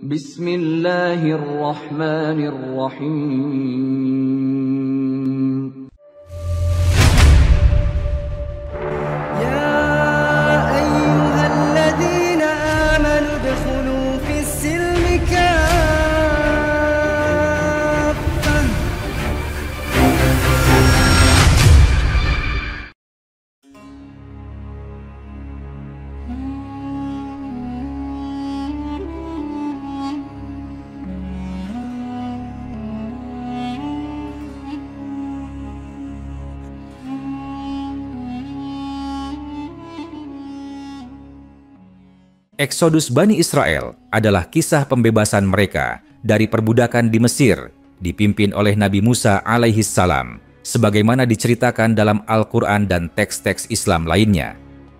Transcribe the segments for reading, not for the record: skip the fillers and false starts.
Bismillahirrahmanirrahim. يا أيها الذين آمنوا ادخلوا في السلم كافة. Eksodus Bani Israel adalah kisah pembebasan mereka dari perbudakan di Mesir, dipimpin oleh Nabi Musa alaihi salam, sebagaimana diceritakan dalam Al-Quran dan teks-teks Islam lainnya.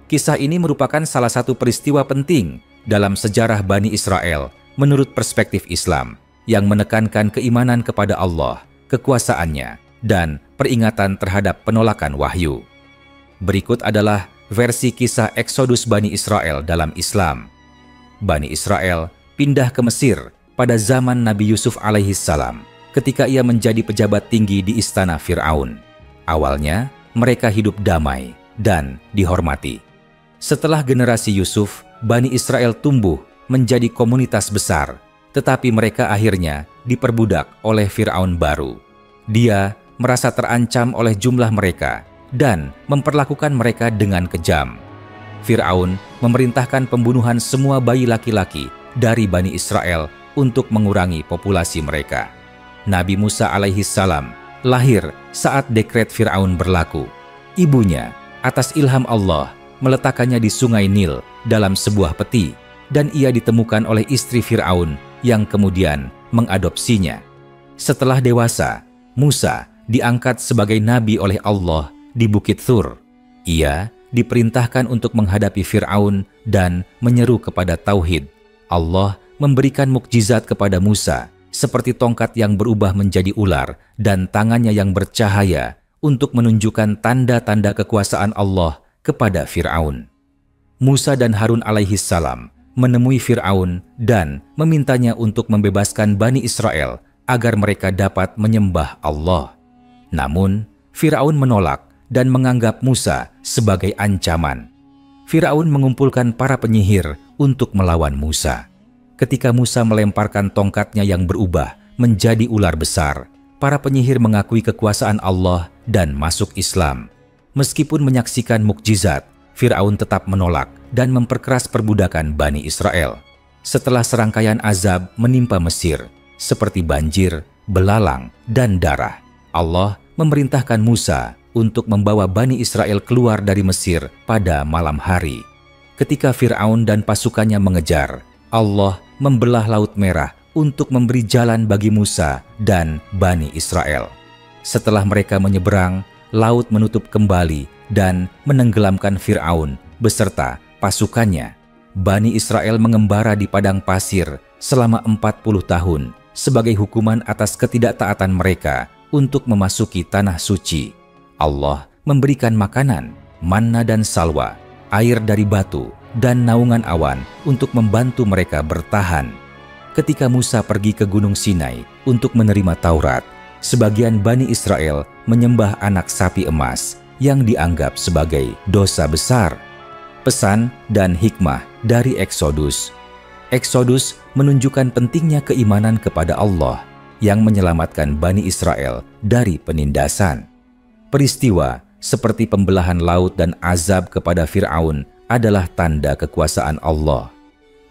Kisah ini merupakan salah satu peristiwa penting dalam sejarah Bani Israel menurut perspektif Islam, yang menekankan keimanan kepada Allah, kekuasaannya, dan peringatan terhadap penolakan wahyu. Berikut adalah versi kisah Eksodus Bani Israel dalam Islam. Bani Israel pindah ke Mesir pada zaman Nabi Yusuf alaihi salam ketika ia menjadi pejabat tinggi di istana Fir'aun. Awalnya, mereka hidup damai dan dihormati. Setelah generasi Yusuf, Bani Israel tumbuh menjadi komunitas besar, tetapi mereka akhirnya diperbudak oleh Fir'aun baru. Dia merasa terancam oleh jumlah mereka dan memperlakukan mereka dengan kejam. Fir'aun memerintahkan pembunuhan semua bayi laki-laki dari Bani Israel untuk mengurangi populasi mereka. Nabi Musa alaihi salam lahir saat dekret Fir'aun berlaku. Ibunya, atas ilham Allah, meletakkannya di sungai Nil dalam sebuah peti, dan ia ditemukan oleh istri Fir'aun yang kemudian mengadopsinya. Setelah dewasa, Musa diangkat sebagai nabi oleh Allah di Bukit Thur. Ia diperintahkan untuk menghadapi Fir'aun dan menyeru kepada Tauhid. Allah memberikan mukjizat kepada Musa, seperti tongkat yang berubah menjadi ular dan tangannya yang bercahaya untuk menunjukkan tanda-tanda kekuasaan Allah kepada Fir'aun. Musa dan Harun alaihi salam menemui Fir'aun dan memintanya untuk membebaskan Bani Israel agar mereka dapat menyembah Allah. Namun, Fir'aun menolak dan menganggap Musa sebagai ancaman. Fir'aun mengumpulkan para penyihir untuk melawan Musa. Ketika Musa melemparkan tongkatnya yang berubah menjadi ular besar, para penyihir mengakui kekuasaan Allah dan masuk Islam. Meskipun menyaksikan mukjizat, Fir'aun tetap menolak dan memperkeras perbudakan Bani Israel. Setelah serangkaian azab menimpa Mesir, seperti banjir, belalang, dan darah, Allah memerintahkan Musa untuk membawa Bani Israel keluar dari Mesir pada malam hari. Ketika Fir'aun dan pasukannya mengejar, Allah membelah Laut Merah untuk memberi jalan bagi Musa dan Bani Israel. Setelah mereka menyeberang, laut menutup kembali dan menenggelamkan Fir'aun beserta pasukannya. Bani Israel mengembara di padang pasir selama 40 tahun sebagai hukuman atas ketidaktaatan mereka untuk memasuki tanah suci. Allah memberikan makanan, manna dan salwa, air dari batu, dan naungan awan untuk membantu mereka bertahan. Ketika Musa pergi ke Gunung Sinai untuk menerima Taurat, sebagian Bani Israel menyembah anak sapi emas yang dianggap sebagai dosa besar. Pesan dan hikmah dari Eksodus. Eksodus menunjukkan pentingnya keimanan kepada Allah yang menyelamatkan Bani Israel dari penindasan. Peristiwa seperti pembelahan laut dan azab kepada Fir'aun adalah tanda kekuasaan Allah.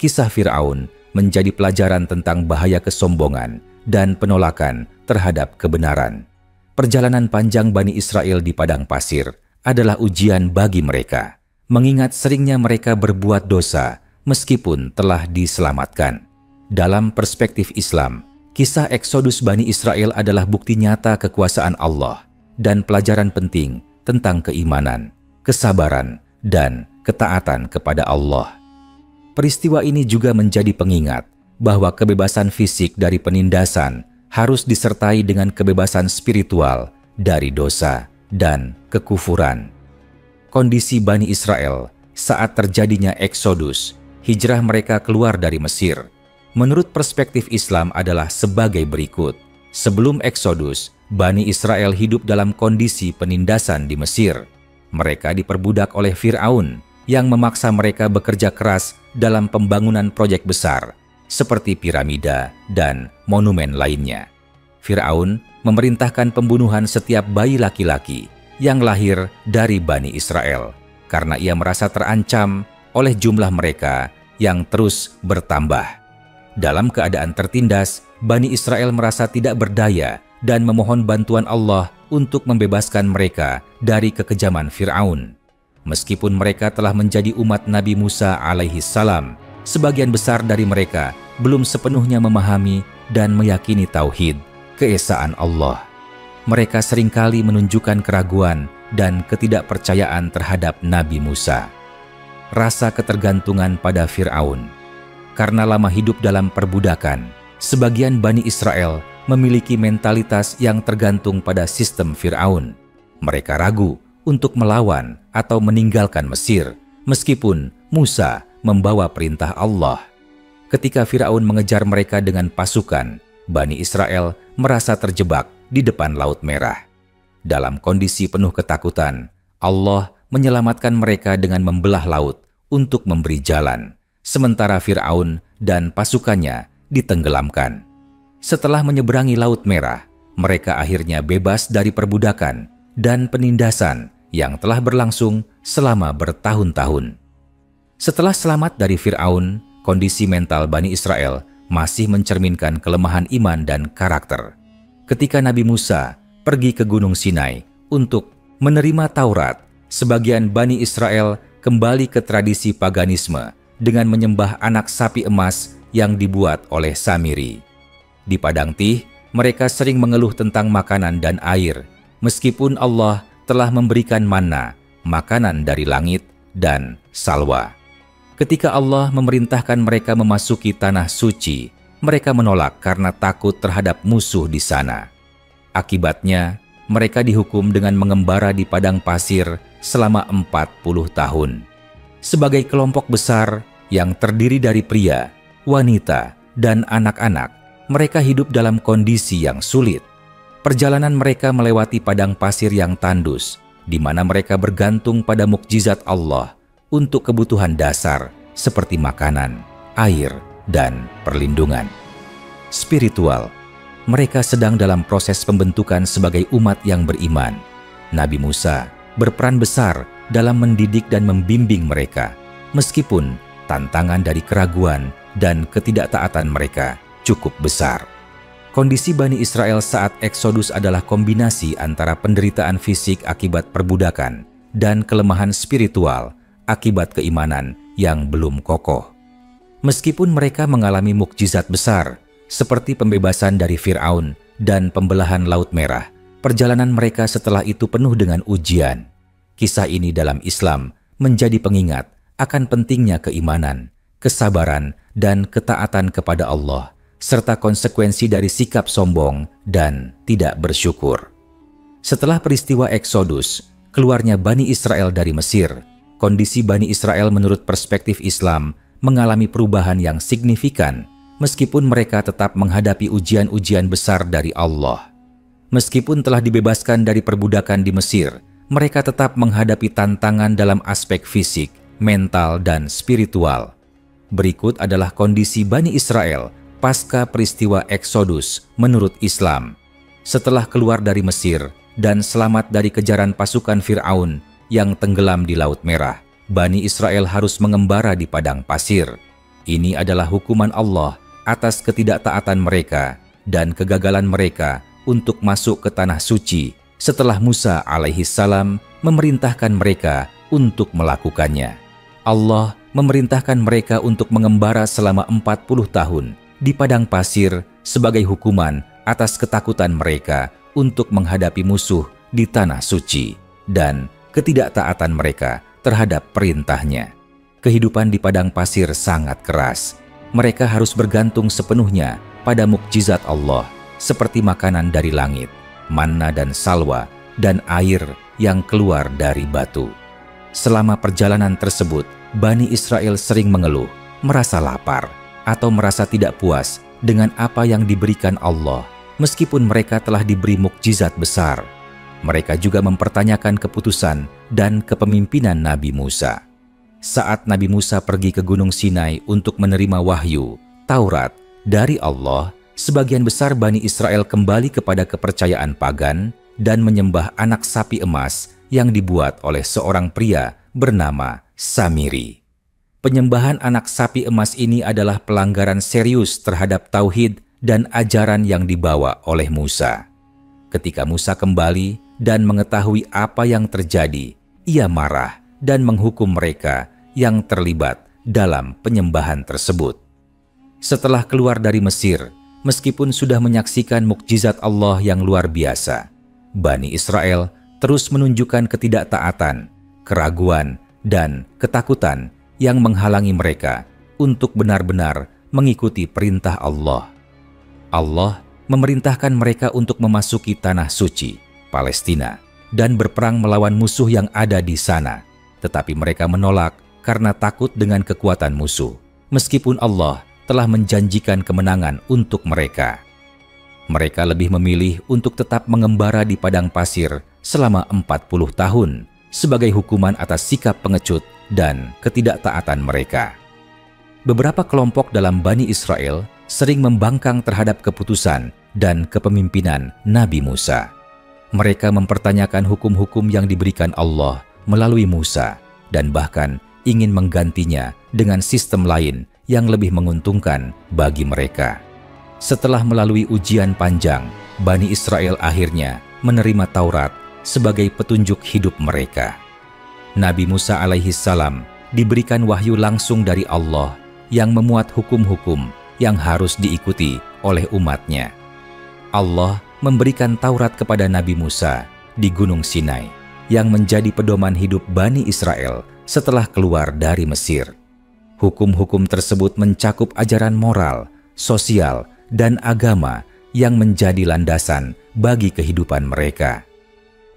Kisah Fir'aun menjadi pelajaran tentang bahaya kesombongan dan penolakan terhadap kebenaran. Perjalanan panjang Bani Israel di padang pasir adalah ujian bagi mereka, mengingat seringnya mereka berbuat dosa meskipun telah diselamatkan. Dalam perspektif Islam, kisah Eksodus Bani Israel adalah bukti nyata kekuasaan Allah dan pelajaran penting tentang keimanan, kesabaran, dan ketaatan kepada Allah. Peristiwa ini juga menjadi pengingat bahwa kebebasan fisik dari penindasan harus disertai dengan kebebasan spiritual dari dosa dan kekufuran. Kondisi Bani Israel saat terjadinya Eksodus, hijrah mereka keluar dari Mesir, menurut perspektif Islam adalah sebagai berikut. Sebelum Eksodus, Bani Israel hidup dalam kondisi penindasan di Mesir. Mereka diperbudak oleh Fir'aun yang memaksa mereka bekerja keras dalam pembangunan proyek besar seperti piramida dan monumen lainnya. Fir'aun memerintahkan pembunuhan setiap bayi laki-laki yang lahir dari Bani Israel karena ia merasa terancam oleh jumlah mereka yang terus bertambah. Dalam keadaan tertindas, Bani Israel merasa tidak berdaya dan memohon bantuan Allah untuk membebaskan mereka dari kekejaman Fir'aun. Meskipun mereka telah menjadi umat Nabi Musa alaihi salam, sebagian besar dari mereka belum sepenuhnya memahami dan meyakini tauhid, keesaan Allah. Mereka seringkali menunjukkan keraguan dan ketidakpercayaan terhadap Nabi Musa. Rasa ketergantungan pada Fir'aun. Karena lama hidup dalam perbudakan, sebagian Bani Israel memiliki mentalitas yang tergantung pada sistem Fir'aun. Mereka ragu untuk melawan atau meninggalkan Mesir, meskipun Musa membawa perintah Allah. Ketika Fir'aun mengejar mereka dengan pasukan, Bani Israel merasa terjebak di depan Laut Merah. Dalam kondisi penuh ketakutan, Allah menyelamatkan mereka dengan membelah laut untuk memberi jalan, sementara Fir'aun dan pasukannya ditenggelamkan. Setelah menyeberangi Laut Merah, mereka akhirnya bebas dari perbudakan dan penindasan yang telah berlangsung selama bertahun-tahun. Setelah selamat dari Fir'aun, kondisi mental Bani Israel masih mencerminkan kelemahan iman dan karakter. Ketika Nabi Musa pergi ke Gunung Sinai untuk menerima Taurat, sebagian Bani Israel kembali ke tradisi paganisme dengan menyembah anak sapi emas yang dibuat oleh Samiri. Di Padang Tih, mereka sering mengeluh tentang makanan dan air, meskipun Allah telah memberikan manna, makanan dari langit, dan salwa. Ketika Allah memerintahkan mereka memasuki tanah suci, mereka menolak karena takut terhadap musuh di sana. Akibatnya, mereka dihukum dengan mengembara di padang pasir selama 40 tahun. Sebagai kelompok besar yang terdiri dari pria, wanita, dan anak-anak, mereka hidup dalam kondisi yang sulit. Perjalanan mereka melewati padang pasir yang tandus, di mana mereka bergantung pada mukjizat Allah untuk kebutuhan dasar seperti makanan, air, dan perlindungan. Spiritual, mereka sedang dalam proses pembentukan sebagai umat yang beriman. Nabi Musa berperan besar dalam mendidik dan membimbing mereka, meskipun tantangan dari keraguan dan ketidaktaatan mereka cukup besar. Kondisi Bani Israel saat Eksodus adalah kombinasi antara penderitaan fisik akibat perbudakan dan kelemahan spiritual akibat keimanan yang belum kokoh. Meskipun mereka mengalami mukjizat besar, seperti pembebasan dari Fir'aun dan pembelahan Laut Merah, perjalanan mereka setelah itu penuh dengan ujian. Kisah ini dalam Islam menjadi pengingat akan pentingnya keimanan, kesabaran, dan ketaatan kepada Allah, serta konsekuensi dari sikap sombong dan tidak bersyukur. Setelah peristiwa Eksodus, keluarnya Bani Israel dari Mesir, kondisi Bani Israel menurut perspektif Islam mengalami perubahan yang signifikan, meskipun mereka tetap menghadapi ujian-ujian besar dari Allah. Meskipun telah dibebaskan dari perbudakan di Mesir, mereka tetap menghadapi tantangan dalam aspek fisik, mental, dan spiritual. Berikut adalah kondisi Bani Israel pasca peristiwa Eksodus menurut Islam. Setelah keluar dari Mesir dan selamat dari kejaran pasukan Fir'aun yang tenggelam di Laut Merah, Bani Israel harus mengembara di padang pasir. Ini adalah hukuman Allah atas ketidaktaatan mereka dan kegagalan mereka untuk masuk ke tanah suci setelah Musa alaihi salam memerintahkan mereka untuk melakukannya. Allah memerintahkan mereka untuk mengembara selama 40 tahun di padang pasir sebagai hukuman atas ketakutan mereka untuk menghadapi musuh di tanah suci dan ketidaktaatan mereka terhadap perintahnya. Kehidupan di padang pasir sangat keras. Mereka harus bergantung sepenuhnya pada mukjizat Allah seperti makanan dari langit, manna dan salwa, dan air yang keluar dari batu. Selama perjalanan tersebut, Bani Israel sering mengeluh, merasa lapar, atau merasa tidak puas dengan apa yang diberikan Allah, meskipun mereka telah diberi mukjizat besar. Mereka juga mempertanyakan keputusan dan kepemimpinan Nabi Musa. Saat Nabi Musa pergi ke Gunung Sinai untuk menerima wahyu, Taurat, dari Allah, sebagian besar Bani Israel kembali kepada kepercayaan pagan dan menyembah anak sapi emas yang dibuat oleh seorang pria bernama Samiri. Penyembahan anak sapi emas ini adalah pelanggaran serius terhadap tauhid dan ajaran yang dibawa oleh Musa. Ketika Musa kembali dan mengetahui apa yang terjadi, ia marah dan menghukum mereka yang terlibat dalam penyembahan tersebut. Setelah keluar dari Mesir, meskipun sudah menyaksikan mukjizat Allah yang luar biasa, Bani Israel terus menunjukkan ketidaktaatan, keraguan, dan ketakutan yang menghalangi mereka untuk benar-benar mengikuti perintah Allah. Allah memerintahkan mereka untuk memasuki tanah suci, Palestina, dan berperang melawan musuh yang ada di sana. Tetapi mereka menolak karena takut dengan kekuatan musuh, meskipun Allah telah menjanjikan kemenangan untuk mereka. Mereka lebih memilih untuk tetap mengembara di padang pasir selama 40 tahun sebagai hukuman atas sikap pengecut dan ketidaktaatan mereka. Beberapa kelompok dalam Bani Israel sering membangkang terhadap keputusan dan kepemimpinan Nabi Musa. Mereka mempertanyakan hukum-hukum yang diberikan Allah melalui Musa dan bahkan ingin menggantinya dengan sistem lain yang lebih menguntungkan bagi mereka. Setelah melalui ujian panjang, Bani Israel akhirnya menerima Taurat sebagai petunjuk hidup mereka. Nabi Musa alaihi salam diberikan wahyu langsung dari Allah yang memuat hukum-hukum yang harus diikuti oleh umatnya. Allah memberikan Taurat kepada Nabi Musa di Gunung Sinai yang menjadi pedoman hidup Bani Israel setelah keluar dari Mesir. Hukum-hukum tersebut mencakup ajaran moral, sosial, dan agama yang menjadi landasan bagi kehidupan mereka.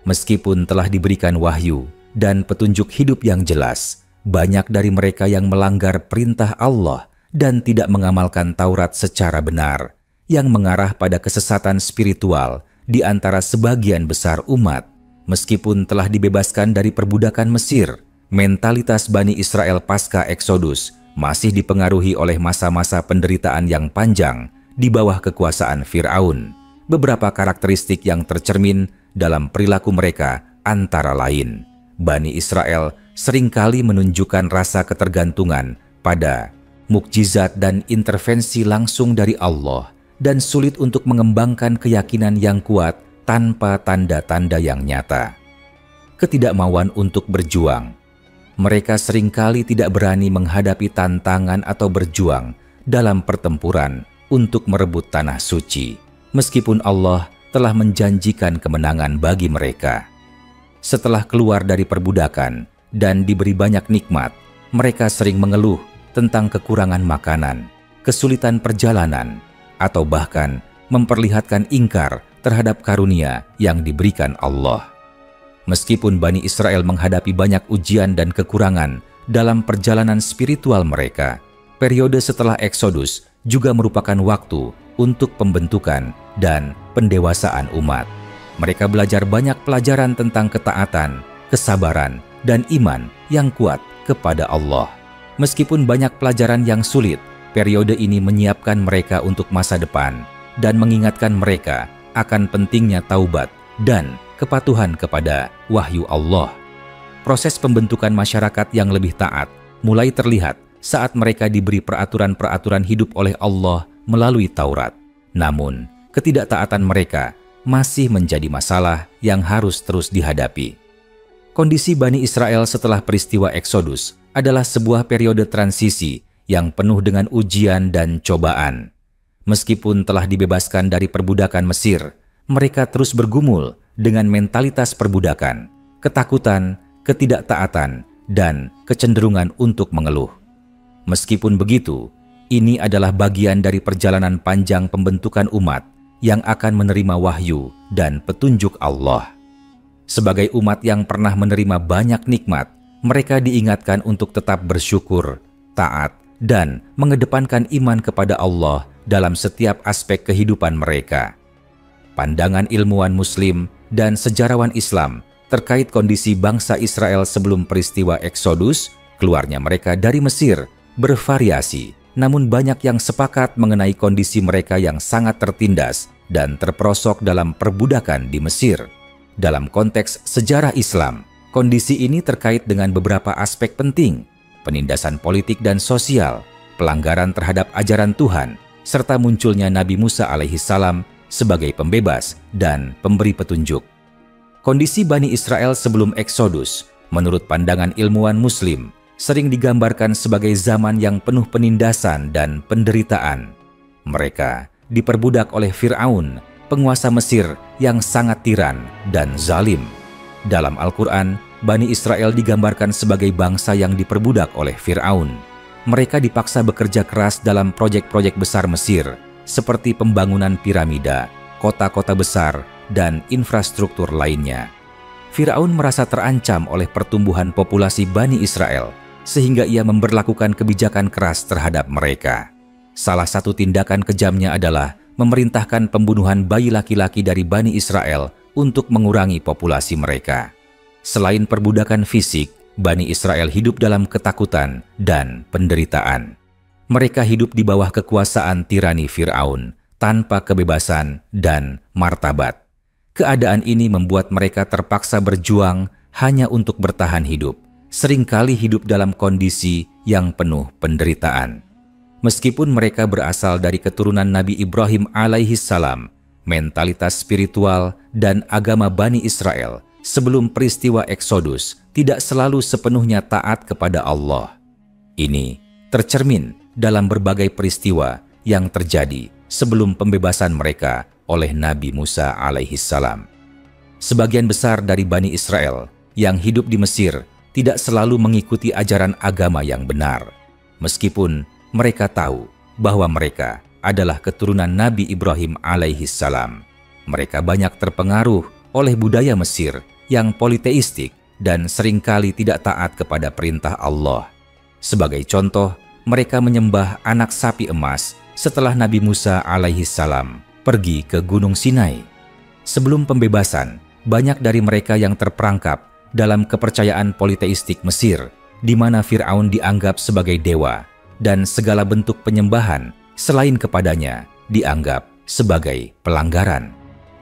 Meskipun telah diberikan wahyu dan petunjuk hidup yang jelas, banyak dari mereka yang melanggar perintah Allah dan tidak mengamalkan Taurat secara benar, yang mengarah pada kesesatan spiritual di antara sebagian besar umat. Meskipun telah dibebaskan dari perbudakan Mesir, mentalitas Bani Israel pasca Eksodus masih dipengaruhi oleh masa-masa penderitaan yang panjang di bawah kekuasaan Fir'aun. Beberapa karakteristik yang tercermin dalam perilaku mereka antara lain: Bani Israel seringkali menunjukkan rasa ketergantungan pada mukjizat dan intervensi langsung dari Allah dan sulit untuk mengembangkan keyakinan yang kuat tanpa tanda-tanda yang nyata. Ketidakmauan untuk berjuang. Mereka seringkali tidak berani menghadapi tantangan atau berjuang dalam pertempuran untuk merebut tanah suci, meskipun Allah telah menjanjikan kemenangan bagi mereka. Setelah keluar dari perbudakan dan diberi banyak nikmat, mereka sering mengeluh tentang kekurangan makanan, kesulitan perjalanan, atau bahkan memperlihatkan ingkar terhadap karunia yang diberikan Allah. Meskipun Bani Israel menghadapi banyak ujian dan kekurangan dalam perjalanan spiritual mereka, periode setelah Eksodus juga merupakan waktu untuk pembentukan dan pendewasaan umat. Mereka belajar banyak pelajaran tentang ketaatan, kesabaran, dan iman yang kuat kepada Allah. Meskipun banyak pelajaran yang sulit, periode ini menyiapkan mereka untuk masa depan dan mengingatkan mereka akan pentingnya taubat dan kepatuhan kepada wahyu Allah. Proses pembentukan masyarakat yang lebih taat mulai terlihat saat mereka diberi peraturan-peraturan hidup oleh Allah melalui Taurat. Namun, ketidaktaatan mereka masih menjadi masalah yang harus terus dihadapi. Kondisi Bani Israel setelah peristiwa Eksodus adalah sebuah periode transisi yang penuh dengan ujian dan cobaan. Meskipun telah dibebaskan dari perbudakan Mesir, mereka terus bergumul dengan mentalitas perbudakan, ketakutan, ketidaktaatan, dan kecenderungan untuk mengeluh. Meskipun begitu, ini adalah bagian dari perjalanan panjang pembentukan umat yang akan menerima wahyu dan petunjuk Allah. Sebagai umat yang pernah menerima banyak nikmat, mereka diingatkan untuk tetap bersyukur, taat, dan mengedepankan iman kepada Allah dalam setiap aspek kehidupan mereka. Pandangan ilmuwan Muslim dan sejarawan Islam terkait kondisi bangsa Israel sebelum peristiwa Eksodus, keluarnya mereka dari Mesir, bervariasi, namun banyak yang sepakat mengenai kondisi mereka yang sangat tertindas dan terperosok dalam perbudakan di Mesir. Dalam konteks sejarah Islam, kondisi ini terkait dengan beberapa aspek penting: penindasan politik dan sosial, pelanggaran terhadap ajaran Tuhan, serta munculnya Nabi Musa alaihissalam sebagai pembebas dan pemberi petunjuk. Kondisi Bani Israel sebelum Eksodus, menurut pandangan ilmuwan Muslim, sering digambarkan sebagai zaman yang penuh penindasan dan penderitaan. Mereka diperbudak oleh Fir'aun, penguasa Mesir yang sangat tiran dan zalim. Dalam Al-Quran, Bani Israel digambarkan sebagai bangsa yang diperbudak oleh Fir'aun. Mereka dipaksa bekerja keras dalam proyek-proyek besar Mesir, seperti pembangunan piramida, kota-kota besar, dan infrastruktur lainnya. Fir'aun merasa terancam oleh pertumbuhan populasi Bani Israel, sehingga ia memberlakukan kebijakan keras terhadap mereka. Salah satu tindakan kejamnya adalah memerintahkan pembunuhan bayi laki-laki dari Bani Israel untuk mengurangi populasi mereka. Selain perbudakan fisik, Bani Israel hidup dalam ketakutan dan penderitaan. Mereka hidup di bawah kekuasaan tirani Fir'aun, tanpa kebebasan dan martabat. Keadaan ini membuat mereka terpaksa berjuang hanya untuk bertahan hidup, seringkali hidup dalam kondisi yang penuh penderitaan. Meskipun mereka berasal dari keturunan Nabi Ibrahim alaihissalam, mentalitas spiritual dan agama Bani Israel sebelum peristiwa Eksodus tidak selalu sepenuhnya taat kepada Allah. Ini tercermin dalam berbagai peristiwa yang terjadi sebelum pembebasan mereka oleh Nabi Musa alaihissalam. Sebagian besar dari Bani Israel yang hidup di Mesir tidak selalu mengikuti ajaran agama yang benar, meskipun mereka tahu bahwa mereka adalah keturunan Nabi Ibrahim alaihissalam. Mereka banyak terpengaruh oleh budaya Mesir yang politeistik dan seringkali tidak taat kepada perintah Allah. Sebagai contoh, mereka menyembah anak sapi emas setelah Nabi Musa alaihissalam pergi ke Gunung Sinai. Sebelum pembebasan, banyak dari mereka yang terperangkap dalam kepercayaan politeistik Mesir, di mana Fir'aun dianggap sebagai dewa, dan segala bentuk penyembahan selain kepadanya dianggap sebagai pelanggaran.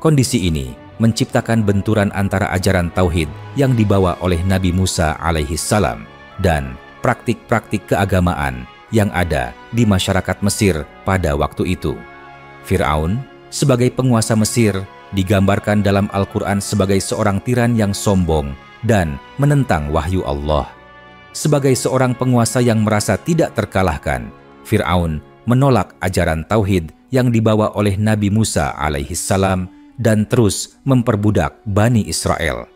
Kondisi ini menciptakan benturan antara ajaran Tauhid yang dibawa oleh Nabi Musa alaihissalam dan praktik-praktik keagamaan yang ada di masyarakat Mesir pada waktu itu. Fir'aun sebagai penguasa Mesir digambarkan dalam Al-Quran sebagai seorang tiran yang sombong dan menentang wahyu Allah. Sebagai seorang penguasa yang merasa tidak terkalahkan, Fir'aun menolak ajaran Tauhid yang dibawa oleh Nabi Musa alaihissalam dan terus memperbudak Bani Israel.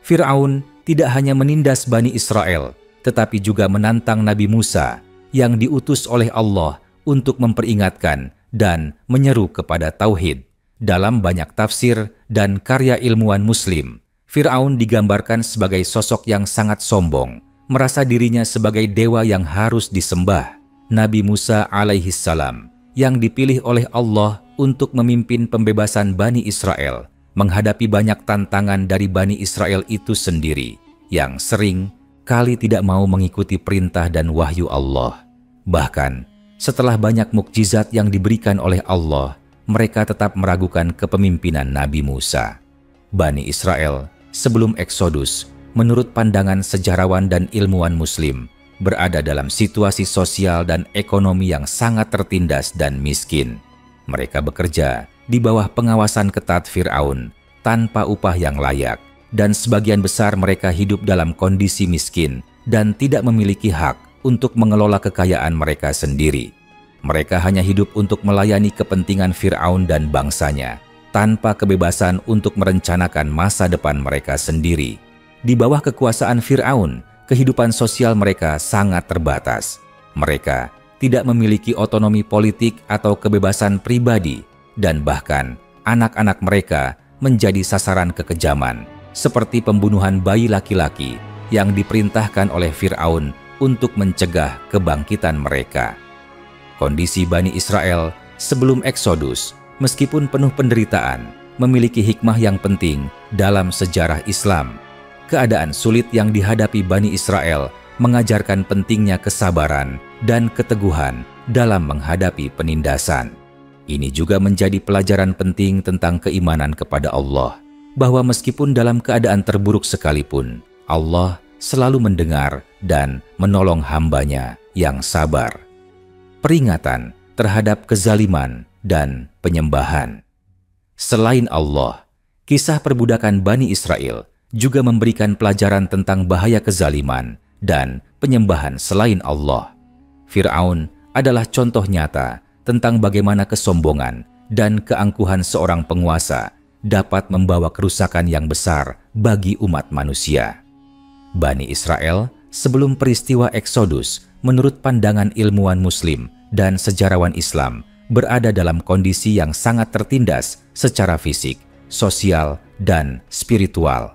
Fir'aun tidak hanya menindas Bani Israel, tetapi juga menantang Nabi Musa yang diutus oleh Allah untuk memperingatkan dan menyeru kepada Tauhid. Dalam banyak tafsir dan karya ilmuwan Muslim, Fir'aun digambarkan sebagai sosok yang sangat sombong, merasa dirinya sebagai dewa yang harus disembah. Nabi Musa alaihissalam yang dipilih oleh Allah untuk memimpin pembebasan Bani Israel menghadapi banyak tantangan dari Bani Israel itu sendiri yang sering kali tidak mau mengikuti perintah dan wahyu Allah. Bahkan setelah banyak mukjizat yang diberikan oleh Allah, mereka tetap meragukan kepemimpinan Nabi Musa. Bani Israel sebelum Eksodus, menurut pandangan sejarawan dan ilmuwan Muslim, berada dalam situasi sosial dan ekonomi yang sangat tertindas dan miskin. Mereka bekerja di bawah pengawasan ketat Fir'aun tanpa upah yang layak, dan sebagian besar mereka hidup dalam kondisi miskin dan tidak memiliki hak untuk mengelola kekayaan mereka sendiri. Mereka hanya hidup untuk melayani kepentingan Fir'aun dan bangsanya, tanpa kebebasan untuk merencanakan masa depan mereka sendiri. Di bawah kekuasaan Fir'aun, kehidupan sosial mereka sangat terbatas. Mereka tidak memiliki otonomi politik atau kebebasan pribadi, dan bahkan anak-anak mereka menjadi sasaran kekejaman, seperti pembunuhan bayi laki-laki yang diperintahkan oleh Fir'aun untuk mencegah kebangkitan mereka. Kondisi Bani Israel sebelum Eksodus, meskipun penuh penderitaan, memiliki hikmah yang penting dalam sejarah Islam. Keadaan sulit yang dihadapi Bani Israel mengajarkan pentingnya kesabaran dan keteguhan dalam menghadapi penindasan. Ini juga menjadi pelajaran penting tentang keimanan kepada Allah, bahwa meskipun dalam keadaan terburuk sekalipun, Allah selalu mendengar dan menolong hambanya yang sabar. Peringatan terhadap kezaliman dan penyembahan. Selain Allah, kisah perbudakan Bani Israel juga memberikan pelajaran tentang bahaya kezaliman dan penyembahan selain Allah. Fir'aun adalah contoh nyata tentang bagaimana kesombongan dan keangkuhan seorang penguasa dapat membawa kerusakan yang besar bagi umat manusia. Bani Israel sebelum peristiwa Eksodus, menurut pandangan ilmuwan Muslim dan sejarawan Islam, berada dalam kondisi yang sangat tertindas secara fisik, sosial, dan spiritual.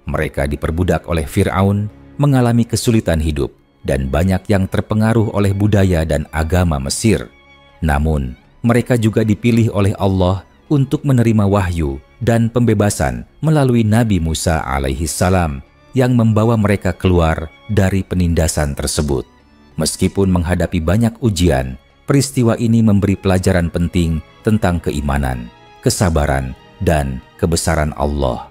Mereka diperbudak oleh Fir'aun, mengalami kesulitan hidup, dan banyak yang terpengaruh oleh budaya dan agama Mesir. Namun, mereka juga dipilih oleh Allah untuk menerima wahyu dan pembebasan melalui Nabi Musa alaihissalam yang membawa mereka keluar dari penindasan tersebut. Meskipun menghadapi banyak ujian, peristiwa ini memberi pelajaran penting tentang keimanan, kesabaran, dan kebesaran Allah.